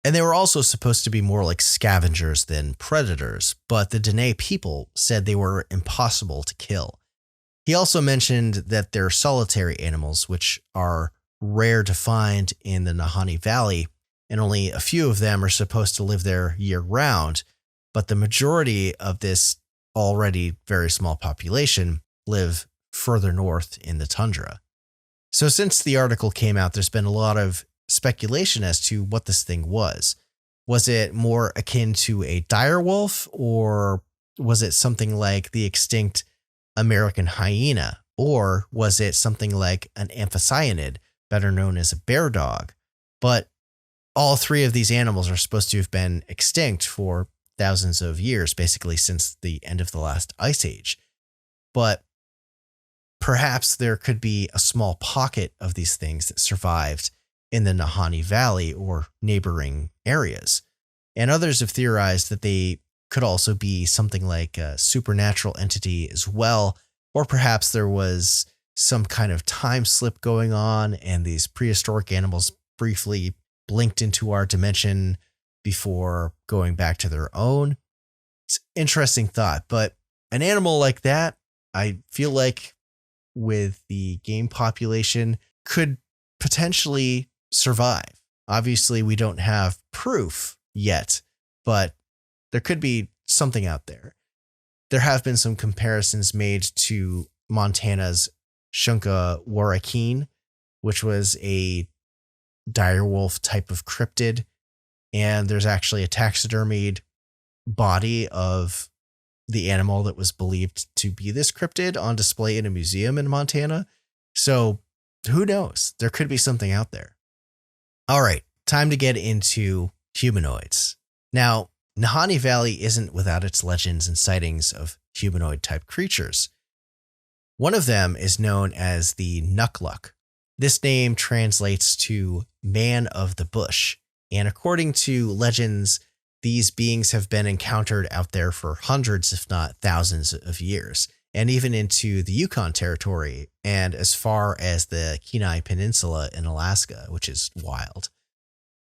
And they were also supposed to be more like scavengers than predators, but the Dene people said they were impossible to kill. He also mentioned that they're solitary animals, which are rare to find in the Nahanni Valley, and only a few of them are supposed to live there year-round, but the majority of this already very small population live further north in the tundra. So since the article came out, there's been a lot of speculation as to what this thing was. Was it more akin to a dire wolf, or was it something like the extinct American hyena, or was it something like an amphicyanid, better known as a bear dog? But all three of these animals are supposed to have been extinct for thousands of years, basically since the end of the last ice age. But perhaps there could be a small pocket of these things that survived in the Nahanni Valley or neighboring areas. And others have theorized that they could also be something like a supernatural entity as well, or perhaps there was some kind of time slip going on and these prehistoric animals briefly blinked into our dimension before going back to their own. It's an interesting thought, but an animal like that, I feel like with the game population, could potentially survive. Obviously, we don't have proof yet, but there could be something out there. There have been some comparisons made to Montana's Shunka Warakeen, which was a direwolf type of cryptid. And there's actually a taxidermied body of the animal that was believed to be this cryptid on display in a museum in Montana. So who knows? There could be something out there. All right, time to get into humanoids. Now, Nahanni Valley isn't without its legends and sightings of humanoid type creatures. One of them is known as the Nukluk. This name translates to man of the bush. And according to legends, these beings have been encountered out there for hundreds, if not thousands of years, and even into the Yukon Territory and as far as the Kenai Peninsula in Alaska, which is wild.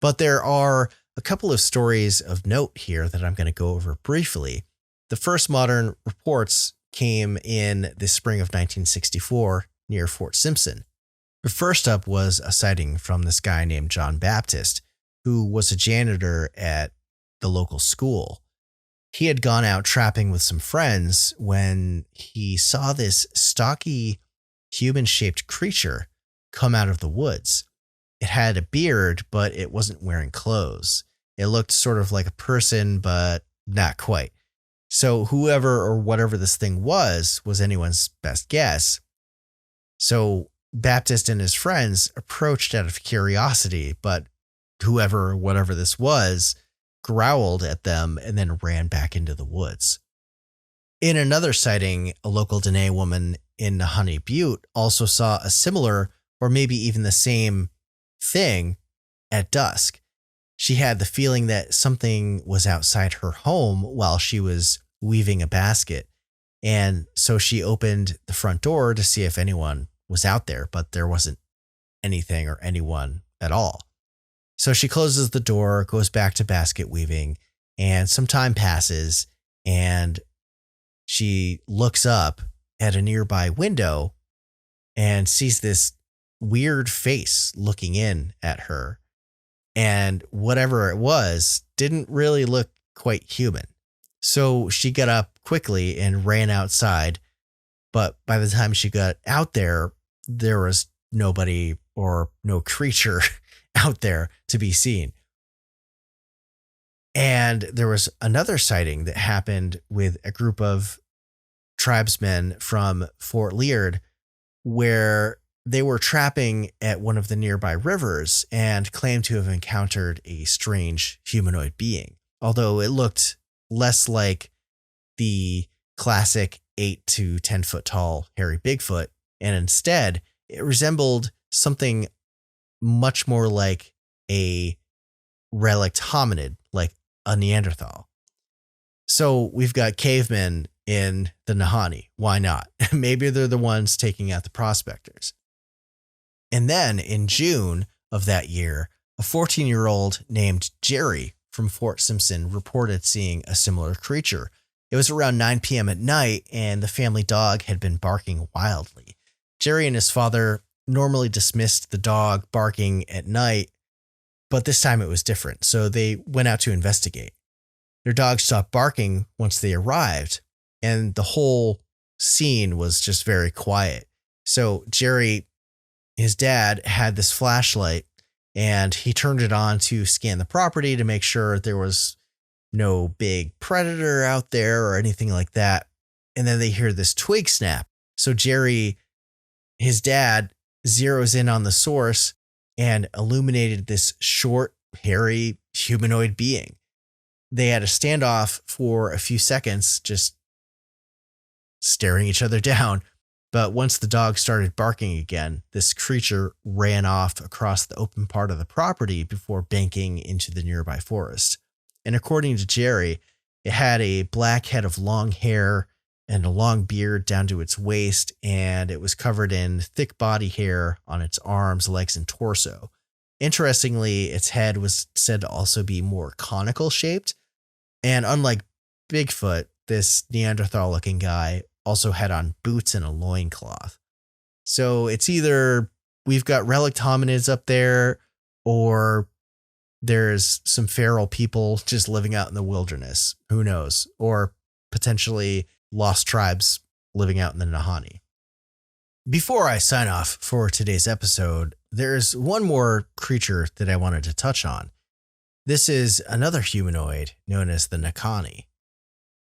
But there are a couple of stories of note here that I'm going to go over briefly. The first modern reports came in the spring of 1964 near Fort Simpson. The first up was a sighting from this guy named John Baptist, who was a janitor at the local school. He had gone out trapping with some friends when he saw this stocky, human-shaped creature come out of the woods. It had a beard, but it wasn't wearing clothes. It looked sort of like a person, but not quite. So whoever or whatever this thing was anyone's best guess. So Baptist and his friends approached out of curiosity, but whoever or whatever this was growled at them and then ran back into the woods. In another sighting, a local Dene woman in Nahanni Butte also saw a similar or maybe even the same thing at dusk. She had the feeling that something was outside her home while she was weaving a basket. And so she opened the front door to see if anyone was out there, but there wasn't anything or anyone at all. So she closes the door, goes back to basket weaving, and some time passes, and she looks up at a nearby window and sees this weird face looking in at her. And whatever it was didn't really look quite human. So she got up quickly and ran outside. But by the time she got out there, there was nobody or no creature out there to be seen. And there was another sighting that happened with a group of tribesmen from Fort Leard where they were trapping at one of the nearby rivers and claimed to have encountered a strange humanoid being, although it looked less like the classic 8 to 10 foot tall hairy Bigfoot, and instead it resembled something much more like a relict hominid, like a Neanderthal. So we've got cavemen in the Nahanni. Why not? Maybe they're the ones taking out the prospectors. And then in June of that year, a 14-year-old named Jerry from Fort Simpson reported seeing a similar creature. It was around 9 p.m. at night, and the family dog had been barking wildly. Jerry and his father normally dismissed the dog barking at night, but this time it was different, so they went out to investigate. Their dog stopped barking once they arrived, and the whole scene was just very quiet. So Jerry, his dad, had this flashlight, and he turned it on to scan the property to make sure there was no big predator out there or anything like that. And then they hear this twig snap. So Jerry, his dad, zeroes in on the source and illuminated this short, hairy humanoid being. They had a standoff for a few seconds, just staring each other down. But once the dog started barking again, this creature ran off across the open part of the property before banking into the nearby forest. And according to Jerry, it had a black head of long hair and a long beard down to its waist, and it was covered in thick body hair on its arms, legs, and torso. Interestingly, its head was said to also be more conical shaped, and unlike Bigfoot, this Neanderthal-looking guy also had on boots and a loincloth. So it's either we've got relict hominids up there, or there's some feral people just living out in the wilderness. Who knows? Or potentially lost tribes living out in the Nahanni. Before I sign off for today's episode, there's one more creature that I wanted to touch on. This is another humanoid known as the Nahanni.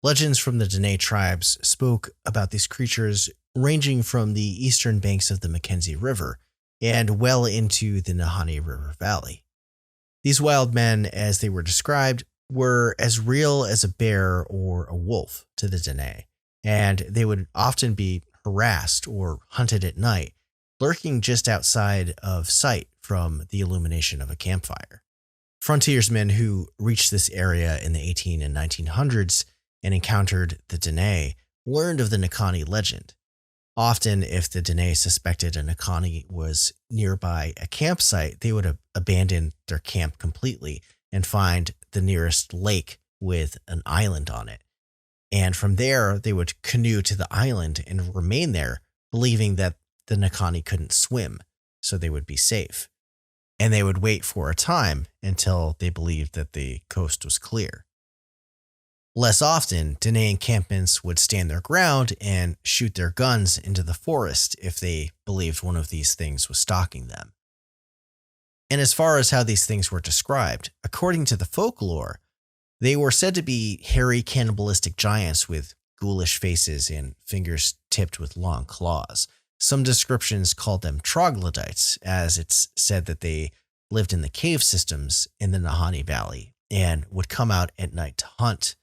Legends from the Dene tribes spoke about these creatures ranging from the eastern banks of the Mackenzie River and well into the Nahanni River Valley. These wild men, as they were described, were as real as a bear or a wolf to the Dene, and they would often be harassed or hunted at night, lurking just outside of sight from the illumination of a campfire. Frontiersmen who reached this area in the 18 and 1900s and encountered the Dene learned of the Nahanni legend. Often, if the Dene suspected a Nahanni was nearby a campsite, they would abandon their camp completely and find the nearest lake with an island on it. And from there, they would canoe to the island and remain there, believing that the Nahanni couldn't swim, so they would be safe. And they would wait for a time until they believed that the coast was clear. Less often, Dene encampments would stand their ground and shoot their guns into the forest if they believed one of these things was stalking them. And as far as how these things were described, according to the folklore, they were said to be hairy cannibalistic giants with ghoulish faces and fingers tipped with long claws. Some descriptions called them troglodytes, as it's said that they lived in the cave systems in the Nahanni Valley and would come out at night to hunt.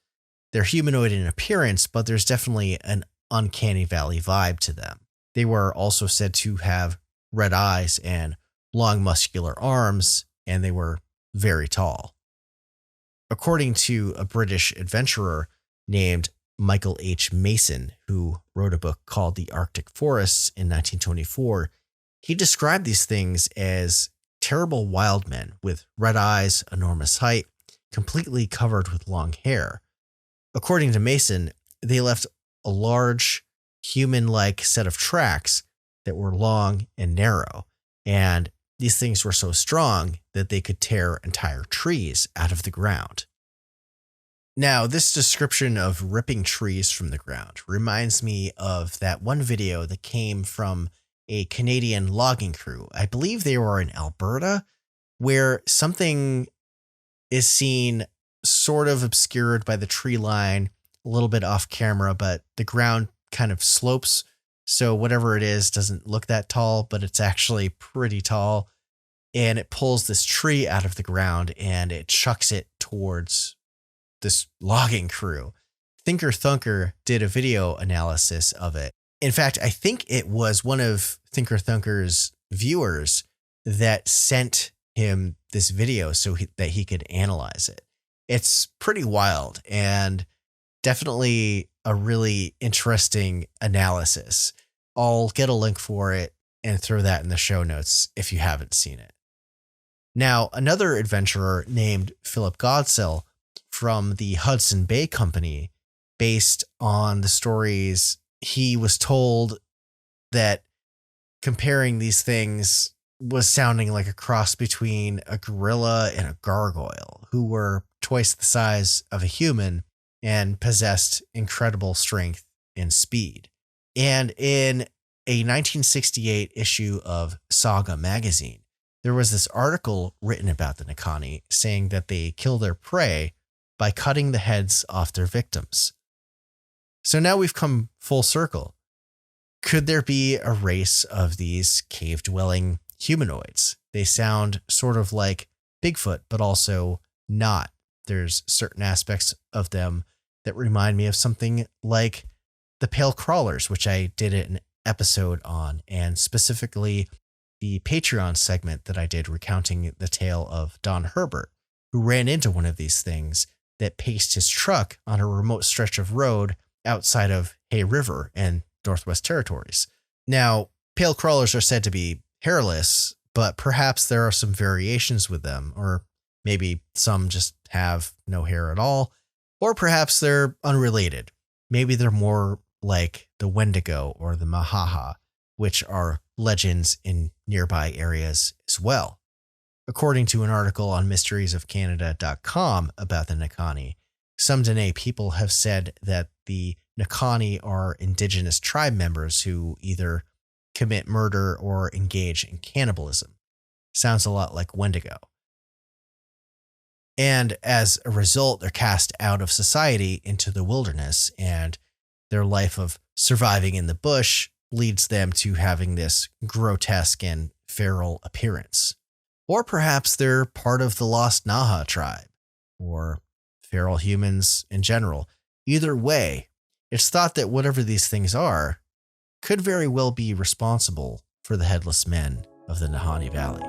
They're humanoid in appearance, but there's definitely an uncanny valley vibe to them. They were also said to have red eyes and long muscular arms, and they were very tall. According to a British adventurer named Michael H. Mason, who wrote a book called The Arctic Forests in 1924, he described these things as terrible wild men with red eyes, enormous height, completely covered with long hair. According to Mason, they left a large human-like set of tracks that were long and narrow, and these things were so strong that they could tear entire trees out of the ground. Now, this description of ripping trees from the ground reminds me of that one video that came from a Canadian logging crew. I believe they were in Alberta, where something is seen sort of obscured by the tree line, a little bit off camera, but the ground kind of slopes. So whatever it is doesn't look that tall, but it's actually pretty tall. And it pulls this tree out of the ground and it chucks it towards this logging crew. Thinker Thunker did a video analysis of it. In fact, I think it was one of Thinker Thunker's viewers that sent him this video so that he could analyze it. It's pretty wild and definitely a really interesting analysis. I'll get a link for it and throw that in the show notes if you haven't seen it. Now, another adventurer named Philip Godsell from the Hudson Bay Company, based on the stories he was told, that comparing these things was sounding like a cross between a gorilla and a gargoyle, who were twice the size of a human and possessed incredible strength and speed. And in a 1968 issue of Saga magazine, there was this article written about the Nahanni saying that they kill their prey by cutting the heads off their victims. So now we've come full circle. Could there be a race of these cave-dwelling humanoids? They sound sort of like Bigfoot, but also not. There's certain aspects of them that remind me of something like the pale crawlers, which I did an episode on, and specifically the Patreon segment that I did recounting the tale of Don Herbert, who ran into one of these things that paced his truck on a remote stretch of road outside of Hay River and Northwest Territories. Now, pale crawlers are said to be hairless, but perhaps there are some variations with them, or maybe some just have no hair at all, or perhaps they're unrelated. Maybe they're more like the Wendigo or the Mahaha, which are legends in nearby areas as well. According to an article on mysteriesofcanada.com about the Nahanni, some Dene people have said that the Nahanni are indigenous tribe members who either commit murder or engage in cannibalism. Sounds a lot like Wendigo. And as a result, they're cast out of society into the wilderness, and their life of surviving in the bush leads them to having this grotesque and feral appearance. Or perhaps they're part of the lost Naha tribe, or feral humans in general. Either way, it's thought that whatever these things are could very well be responsible for the headless men of the Nahanni Valley.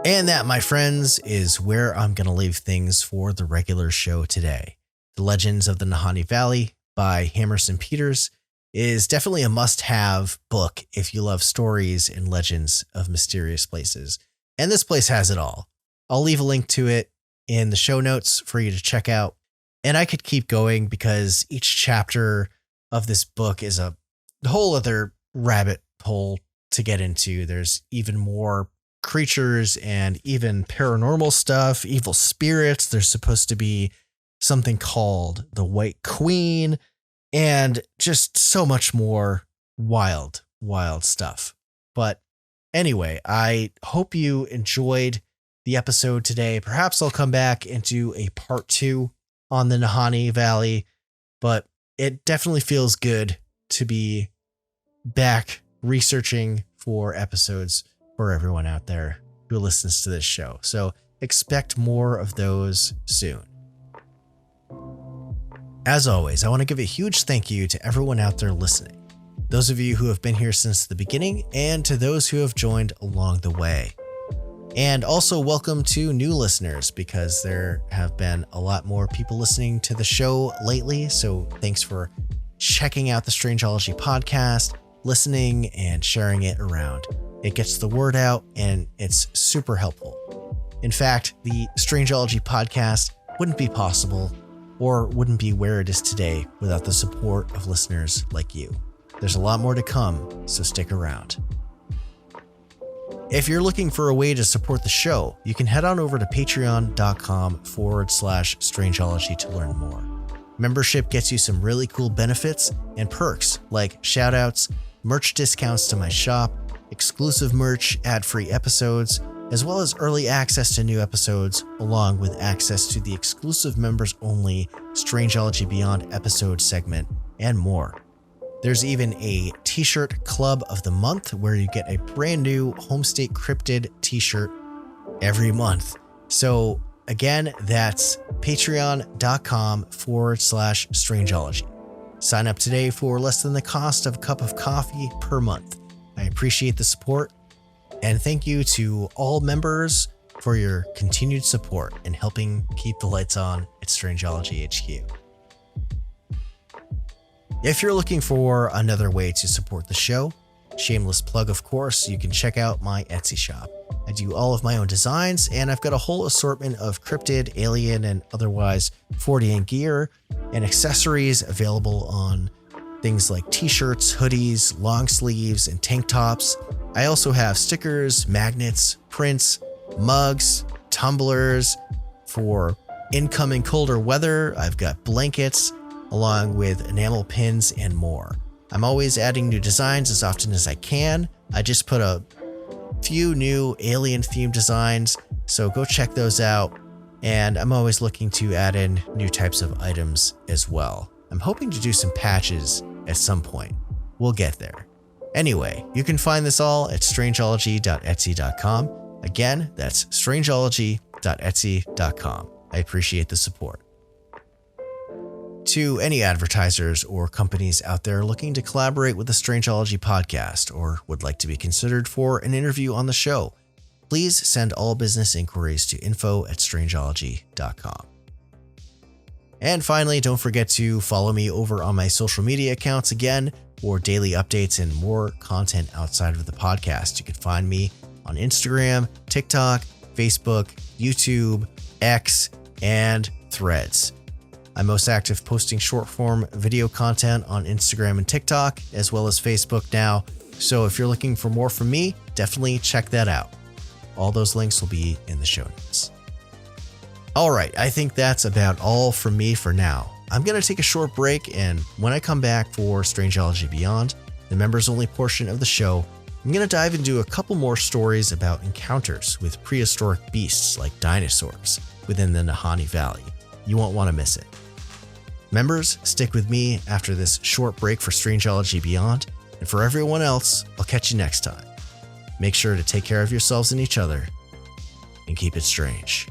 And that, my friends, is where I'm going to leave things for the regular show today. The Legends of the Nahanni Valley by Hammerson Peters is definitely a must-have book if you love stories and legends of mysterious places. And this place has it all. I'll leave a link to it in the show notes for you to check out. And I could keep going because each chapter of this book is a whole other rabbit hole to get into. There's even more creatures and even paranormal stuff, evil spirits. There's supposed to be something called the White Queen and just so much more wild stuff. But anyway, I hope you enjoyed the episode today. Perhaps I'll come back and do a part 2 on the Nahanni Valley, but it definitely feels good to be back researching for episodes for everyone out there who listens to this show. So expect more of those soon. As always, I want to give a huge thank you to everyone out there listening. Those of you who have been here since the beginning and to those who have joined along the way. And also welcome to new listeners because there have been a lot more people listening to the show lately. So thanks for checking out the Strangeology Podcast, listening and sharing it around. It gets the word out and it's super helpful. In fact, the Strangeology Podcast wouldn't be possible or wouldn't be where it is today without the support of listeners like you. There's a lot more to come, so stick around. If you're looking for a way to support the show, you can head on over to patreon.com/Strangeology to learn more. Membership gets you some really cool benefits and perks like shoutouts, merch discounts to my shop, exclusive merch, ad-free episodes, as well as early access to new episodes, along with access to the exclusive members-only Strangeology Beyond episode segment, and more. There's even a t-shirt club of the month where you get a brand new Homestate Cryptid t-shirt every month. So again, that's patreon.com/Strangeology. Sign up today for less than the cost of a cup of coffee per month. I appreciate the support, and thank you to all members for your continued support in helping keep the lights on at Strangeology HQ. If you're looking for another way to support the show, shameless plug of course, you can check out my Etsy shop. I do all of my own designs, and I've got a whole assortment of cryptid, alien, and otherwise 40 gear and accessories available on things like t-shirts, hoodies, long sleeves, and tank tops. I also have stickers, magnets, prints, mugs, tumblers. For incoming colder weather, I've got blankets, along with enamel pins and more. I'm always adding new designs as often as I can. I just put a few new alien-themed designs, so go check those out. And I'm always looking to add in new types of items as well. I'm hoping to do some patches at some point. We'll get there. Anyway, you can find this all at strangeology.etsy.com. Again, that's strangeology.etsy.com. I appreciate the support. To any advertisers or companies out there looking to collaborate with the Strangeology Podcast or would like to be considered for an interview on the show, please send all business inquiries to info@strangeology.com. And finally, don't forget to follow me over on my social media accounts again for daily updates and more content outside of the podcast. You can find me on Instagram, TikTok, Facebook, YouTube, X, and Threads. I'm most active posting short form video content on Instagram and TikTok, as well as Facebook now. So if you're looking for more from me, definitely check that out. All those links will be in the show notes. All right, I think that's about all from me for now. I'm going to take a short break, and when I come back for Strangeology Beyond, the members-only portion of the show, I'm going to dive into a couple more stories about encounters with prehistoric beasts like dinosaurs within the Nahanni Valley. You won't want to miss it. Members, stick with me after this short break for Strangeology Beyond, and for everyone else, I'll catch you next time. Make sure to take care of yourselves and each other, and keep it strange.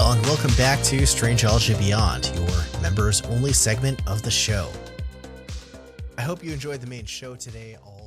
Well, and welcome back to Strangeology Beyond, your members-only segment of the show. I hope you enjoyed the main show today. All